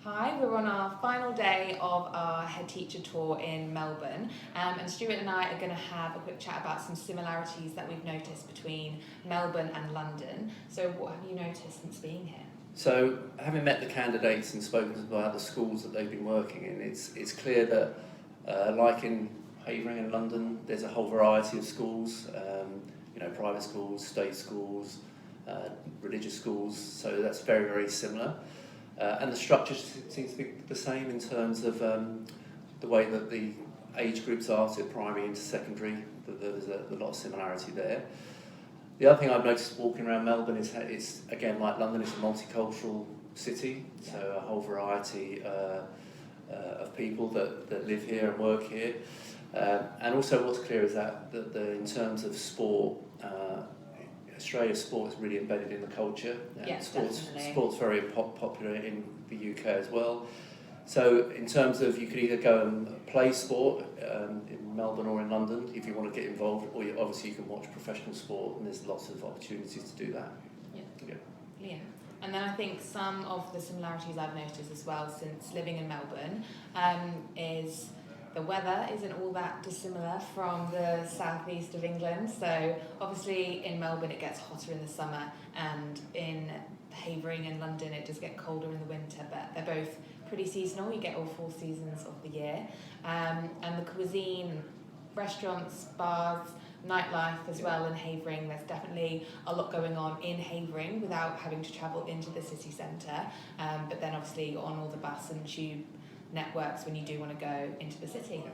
Hi, we're on our final day of our head teacher tour in Melbourne, and Stuart and I are going to have a quick chat about some similarities that we've noticed between Melbourne and London. So what have you noticed since being here? So, having met the candidates and spoken about the schools that they've been working in, it's clear that, like in Havering in London, there's a whole variety of schools, private schools, state schools, religious schools, so that's very, very similar. And the structure seems to be the same in terms of the way that the age groups are, so primary into secondary, there's a lot of similarity there. The other thing I've noticed walking around Melbourne is it's again, like London, it's a multicultural city, so a whole variety of people that live here and work here. And also what's clear is that in terms of sport, Australia's sport is really embedded in the culture. Yes, sport's very popular in the UK as well. So in terms of, you could either go and play sport in Melbourne or in London if you want to get involved, or obviously you can watch professional sport, and there's lots of opportunities to do that. Yeah. And then I think some of the similarities I've noticed as well since living in Melbourne is the weather isn't all that dissimilar from the southeast of England. So obviously in Melbourne it gets hotter in the summer, and in Havering and London it does get colder in the winter, but they're both pretty seasonal. You get all 4 seasons of the year. And the cuisine, restaurants, bars, nightlife as well in Havering. There's definitely a lot going on in Havering without having to travel into the city centre. But then obviously on all the bus and tube networks when you do want to go into the city.